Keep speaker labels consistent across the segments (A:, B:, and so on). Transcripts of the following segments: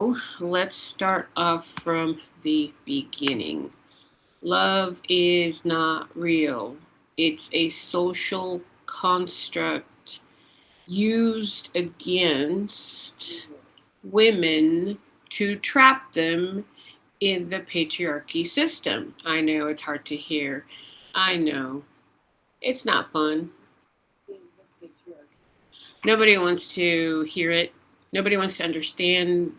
A: So let's start off from the beginning. Love is not real. It's a social construct used against women to trap them in the patriarchy system. I know it's hard to hear. I know. It's not fun. Nobody wants to hear it. Nobody wants to understand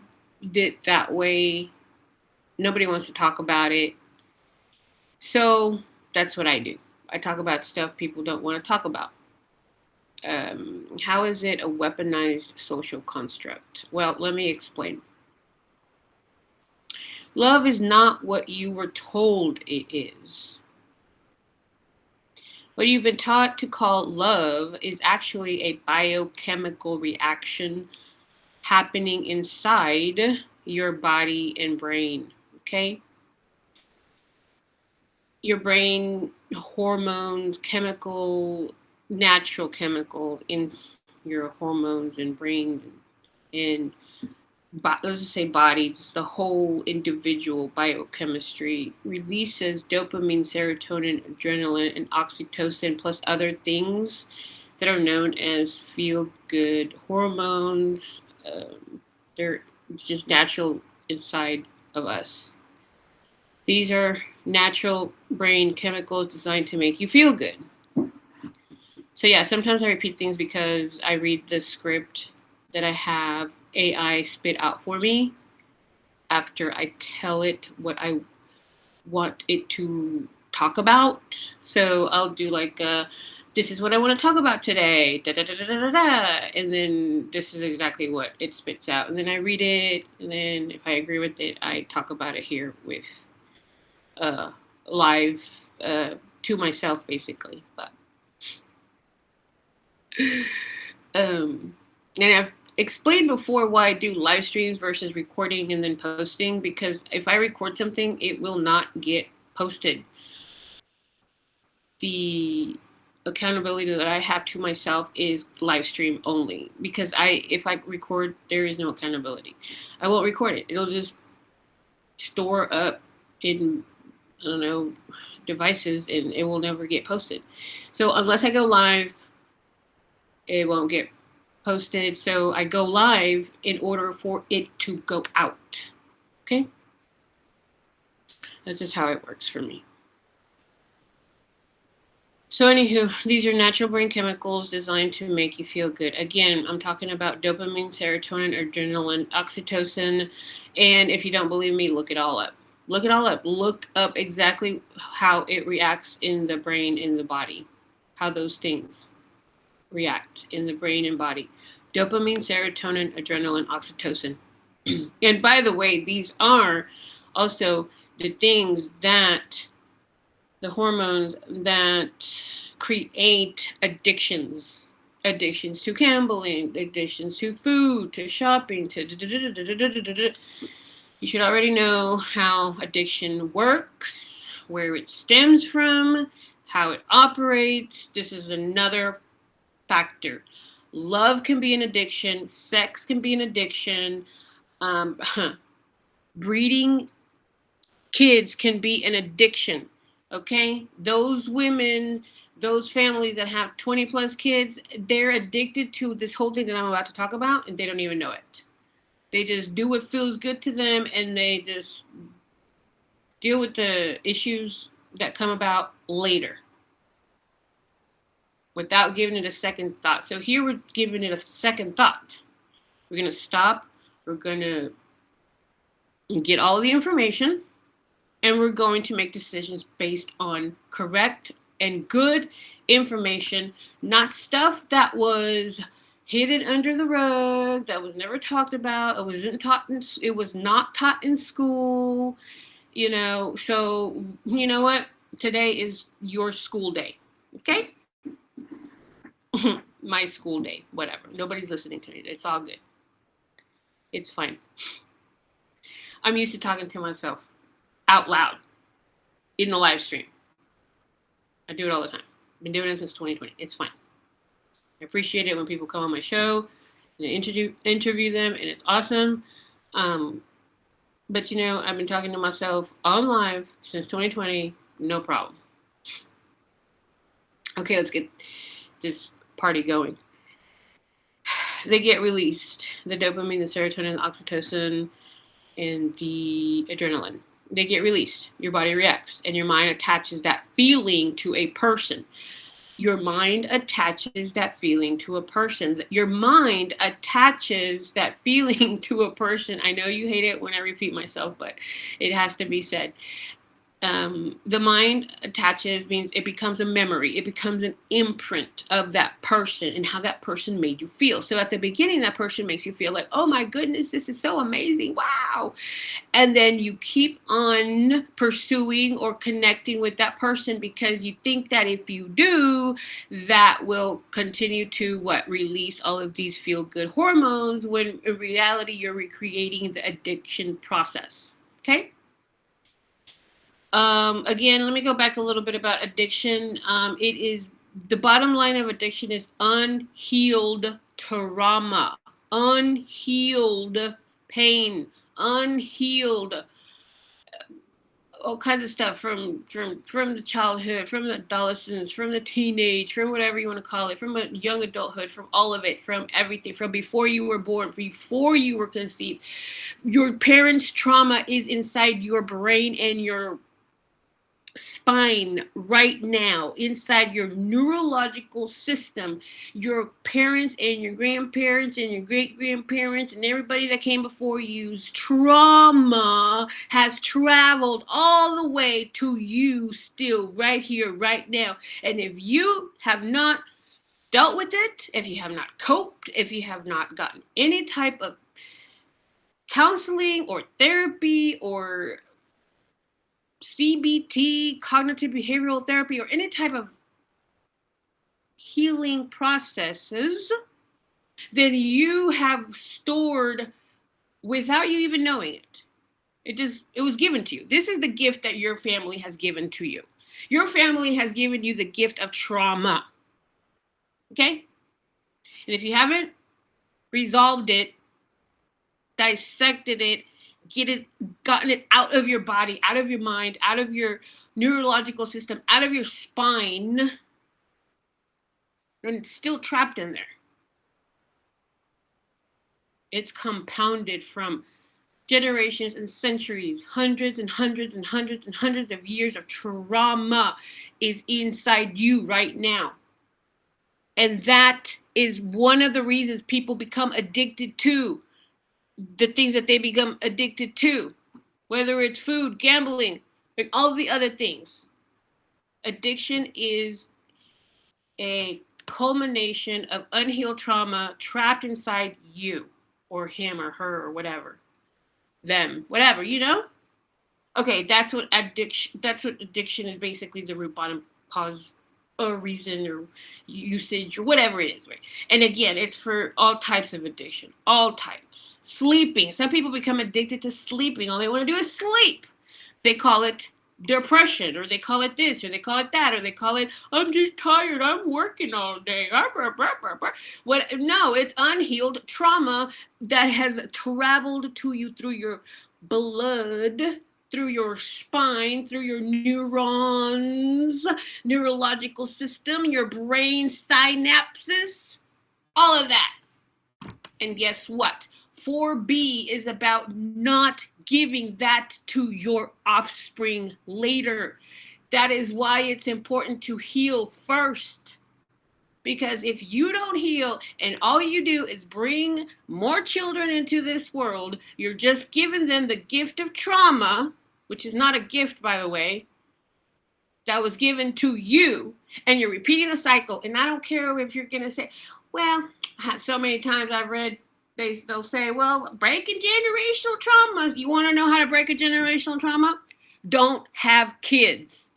A: it that way. Nobody wants to talk about it. So that's what I do. I talk about stuff people don't want to talk about. How is it a weaponized social construct? Well, let me explain. Love is not what you were told it is. What you've been taught to call love is actually a biochemical reaction happening inside your body and brain, okay? Your brain hormones, natural chemical in your hormones and brain and let's just say body, just the whole individual biochemistry releases dopamine, serotonin, adrenaline, and oxytocin, plus other things that are known as feel-good hormones. They're just natural inside of us. These are natural brain chemicals designed to make you feel good. So yeah, sometimes I repeat things because I read the script that I have AI spit out for me after I tell it what I want it to talk about. So I'll do like, this is what I want to talk about today, da da da da da da, and then this is exactly what it spits out. And then I read it, and then if I agree with it, I talk about it here with live to myself, basically. But and I've explained before why I do live streams versus recording and then posting, because if I record something, it will not get posted. The accountability that I have to myself is live stream only, because if I record, there is no accountability. I won't record it. It'll just store up in, I don't know, devices, and it will never get posted. So unless I go live, it won't get posted. So I go live in order for it to go out. Okay? That's just how it works for me. So anywho, these are natural brain chemicals designed to make you feel good. Again, I'm talking about dopamine, serotonin, adrenaline, oxytocin. And if you don't believe me, look it all up. Look it all up. Look up exactly how it reacts in the brain, in the body. How those things react in the brain and body. Dopamine, serotonin, adrenaline, oxytocin. And by the way, these are also the things that, the hormones that create addictions. Addictions to gambling, addictions to food, to shopping, to you should already know how addiction works, where it stems from, how it operates. This is another factor. Love can be an addiction. Sex can be an addiction. Breeding kids can be an addiction. Okay? Those women, those families that have 20 plus kids, they're addicted to this whole thing that I'm about to talk about, and they don't even know it. They just do what feels good to them, and they just deal with the issues that come about later without giving it a second thought. So here we're giving it a second thought. We're going to stop. We're going to get all the information, and we're going to make decisions based on correct and good information, not stuff that was hidden under the rug, that was never talked about. It was not taught in school, you know. So you know what? Today is your school day, okay? My school day, whatever. Nobody's listening to me. It's all good. It's fine. I'm used to talking to myself out loud in the live stream. I do it all the time. I've been doing it since 2020. It's fine. I appreciate it when people come on my show and I interview them, and it's awesome. But I've been talking to myself on live since 2020, no problem. Okay, let's get this party going. They get released. The dopamine, the serotonin, the oxytocin, and the adrenaline. They get released. Your body reacts, and your mind attaches that feeling to a person. Your mind attaches that feeling to a person. Your mind attaches that feeling to a person. I know you hate it when I repeat myself, but it has to be said. The mind attaches means it becomes a memory. It becomes an imprint of that person and how that person made you feel. So at the beginning, that person makes you feel like, oh my goodness, this is so amazing. Wow. And then you keep on pursuing or connecting with that person because you think that if you do, that will continue to release all of these feel-good hormones, when in reality, you're recreating the addiction process. Okay? Again, let me go back a little bit about addiction. It is the bottom line of addiction is unhealed trauma, unhealed pain, unhealed all kinds of stuff from the childhood, from the adolescence, from the teenage, from whatever you want to call it, from a young adulthood, from all of it, from everything, from before you were born, before you were conceived. Your parents' trauma is inside your brain and your spine right now, inside your neurological system. Your parents and your grandparents and your great-grandparents and everybody that came before you's trauma has traveled all the way to you still right here, right now. And if you have not dealt with it, if you have not coped, if you have not gotten any type of counseling or therapy or CBT, cognitive behavioral therapy, or any type of healing processes, then you have stored without you even knowing it. It was given to you. This is the gift that your family has given to you. Your family has given you the gift of trauma. Okay? And if you haven't resolved it, dissected it, gotten it out of your body, out of your mind, out of your neurological system, out of your spine, and it's still trapped in there. It's compounded from generations and centuries, hundreds and hundreds and hundreds and hundreds of years of trauma is inside you right now. And that is one of the reasons people become addicted to the things that they become addicted to, whether it's food, gambling, and all the other things. Addiction is a culmination of unhealed trauma trapped inside you, or him or her or whatever, them, whatever, Okay, that's what addiction is, basically the root bottom cause or reason or usage or whatever it is, right? And again, it's for all types of addiction, all types. Sleeping. Some people become addicted to sleeping. All they want to do is sleep. They call it depression, or they call it this, or they call it that, or they call it, I'm just tired, I'm working all day. No, it's unhealed trauma that has traveled to you through your blood, through your spine, through your neurons, neurological system, your brain synapses, all of that. And guess what? 4B is about not giving that to your offspring later. That is why it's important to heal first. Because if you don't heal and all you do is bring more children into this world, you're just giving them the gift of trauma, which is not a gift, by the way, that was given to you, and you're repeating the cycle. And I don't care if you're going to say, well, so many times I've read, they'll say, well, breaking generational traumas. You want to know how to break a generational trauma? Don't have kids.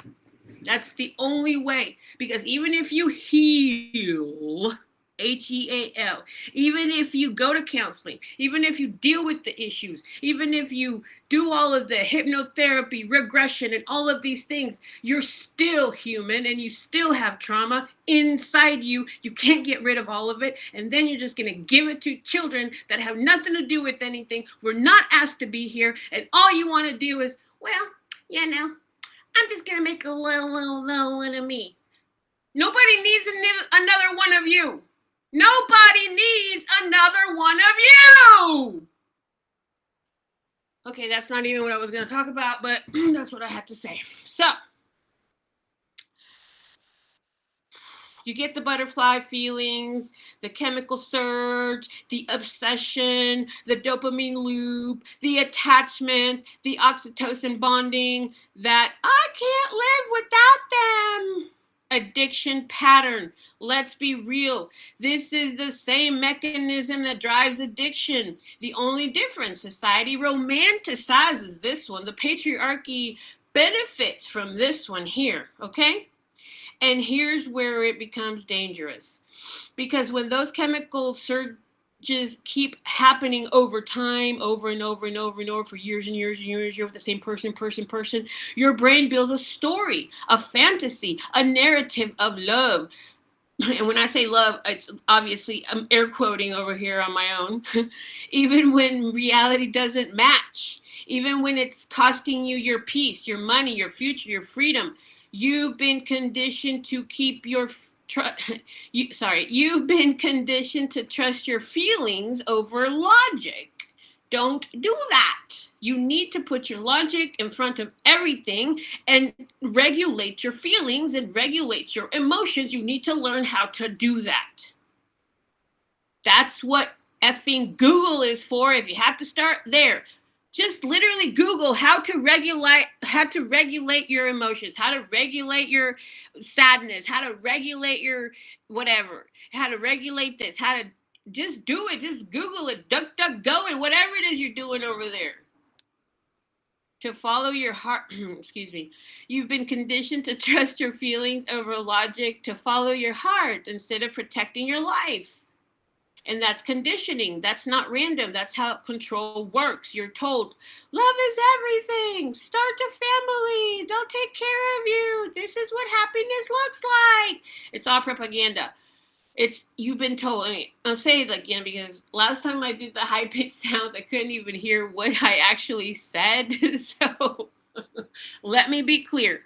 A: That's the only way. Because even if you heal, HEAL. Even if you go to counseling, even if you deal with the issues, even if you do all of the hypnotherapy, regression, and all of these things, you're still human and you still have trauma inside you. You can't get rid of all of it. And then you're just going to give it to children that have nothing to do with anything. We're not asked to be here. And all you want to do is, well, I'm just going to make a little one of me. Nobody needs another one of you. Nobody needs another one of you. Okay, that's not even what I was going to talk about, but that's what I had to say. So, you get the butterfly feelings, the chemical surge, the obsession, the dopamine loop, the attachment, the oxytocin bonding that I can't live without them. Addiction pattern. Let's be real. This is the same mechanism that drives addiction. The only difference, society romanticizes this one. The patriarchy benefits from this one here, okay? And here's where it becomes dangerous. Because when those chemical surges keep happening over time, over and over and over and over for years and years and years, you're with the same person, your brain builds a story, a fantasy, a narrative of love. And when I say love, it's obviously, I'm air quoting over here on my own. Even when reality doesn't match, even when it's costing you your peace, your money, your future, your freedom, you've been conditioned to keep your you've been conditioned to trust your feelings over logic. Don't do that. You need to put your logic in front of everything and regulate your feelings and regulate your emotions. You need to learn how to do that. That's what effing Google is for. If you have to start there, just literally Google how to regulate your emotions, how to regulate your sadness, how to regulate your whatever, how to regulate this, how to just do it. Just Google it, DuckDuckGo, and whatever it is you're doing over there. To follow your heart, excuse me, you've been conditioned to trust your feelings over logic, to follow your heart instead of protecting your life. And that's conditioning. That's not random. That's how control works. You're told, love is everything. Start a family. They'll take care of you. This is what happiness looks like. It's all propaganda. You've been told. I'll say it again because last time I did the high-pitched sounds, I couldn't even hear what I actually said. So let me be clear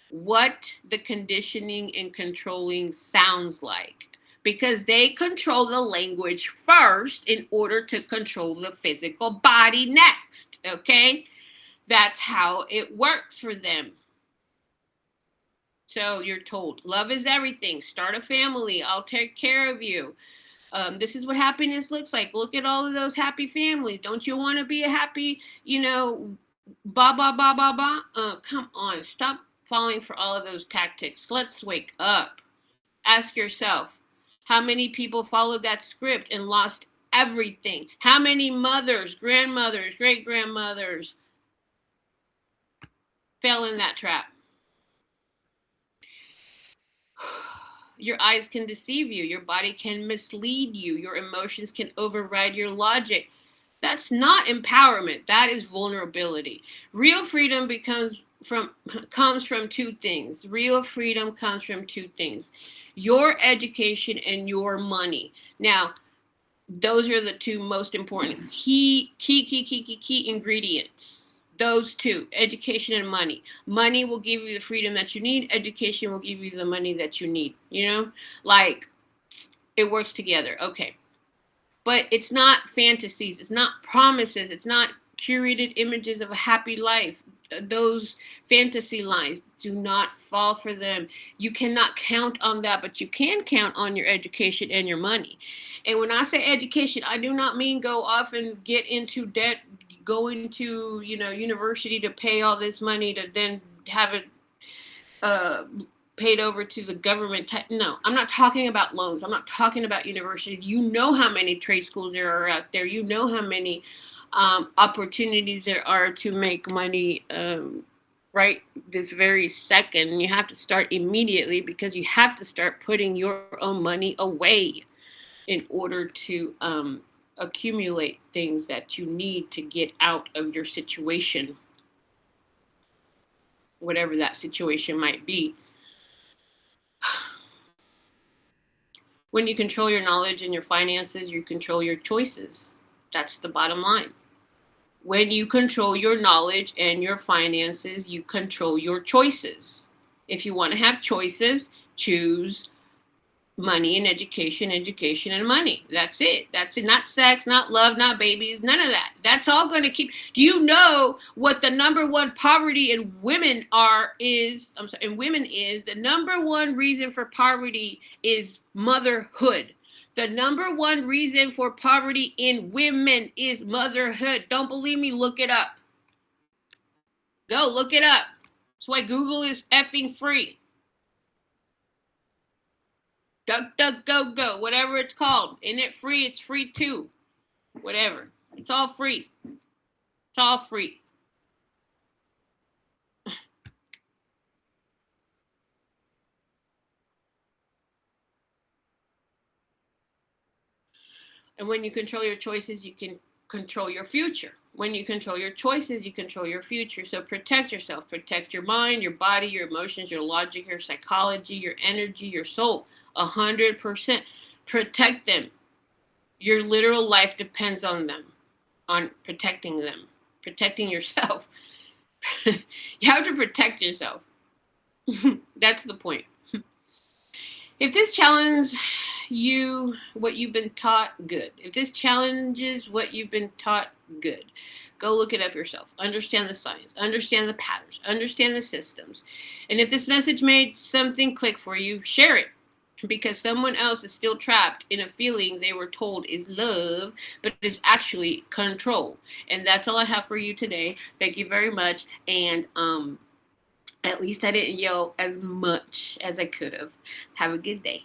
A: what the conditioning and controlling sounds like. Because they control the language first in order to control the physical body next, okay? That's how it works for them. So you're told, love is everything. Start a family. I'll take care of you. This is what happiness looks like. Look at all of those happy families. Don't you want to be a happy, come on. Stop falling for all of those tactics. Let's wake up. Ask yourself, how many people followed that script and lost everything? How many mothers, grandmothers, great-grandmothers fell in that trap? Your eyes can deceive you. Your body can mislead you. Your emotions can override your logic. That's not empowerment. That is vulnerability. Real freedom comes from two things. Real freedom comes from two things. Your education and your money. Now, those are the two most important key ingredients. Those two, education and money. Money will give you the freedom that you need. Education will give you the money that you need. Like it works together. Okay. But it's not fantasies. It's not promises. It's not curated images of a happy life. Those fantasy lines, do not fall for them. You cannot count on that, but you can count on your education and your money. And when I say education, I do not mean go off and get into debt, go into, university to pay all this money to then have it paid over to the government. No, I'm not talking about loans. I'm not talking about university. You know how many trade schools there are out there. You know how many opportunities there are to make money right this very second. You have to start immediately because you have to start putting your own money away. in order to accumulate things that you need to get out of your situation, whatever that situation might be. When you control your knowledge and your finances, you control your choices. That's the bottom line. When you control your knowledge and your finances, you control your choices. If you want to have choices, choose money and education, education and money. That's it. That's it. Not sex, not love, not babies, none of that. That's all going to keep. Do you know what the number one poverty in women is? I'm sorry, in women is the number one reason for poverty is motherhood. The number one reason for poverty in women is motherhood. Don't believe me? Look it up. Go look it up. That's why Google is effing free. DuckDuckGo, whatever it's called. Isn't it free? It's free too. Whatever. It's all free. It's all free. And when you control your choices, you can control your future. When you control your choices, you control your future. So protect yourself. Protect your mind, your body, your emotions, your logic, your psychology, your energy, your soul. 100%. Protect them. Your literal life depends on them, on protecting them, protecting yourself. You have to protect yourself. That's the point. If this challenges you, what you've been taught, good. If this challenges what you've been taught, good. Go look it up yourself. Understand the science. Understand the patterns. Understand the systems. And if this message made something click for you, share it. Because someone else is still trapped in a feeling they were told is love, but is actually control. And that's all I have for you today. Thank you very much. And at least I didn't yell as much as I could have. Have a good day.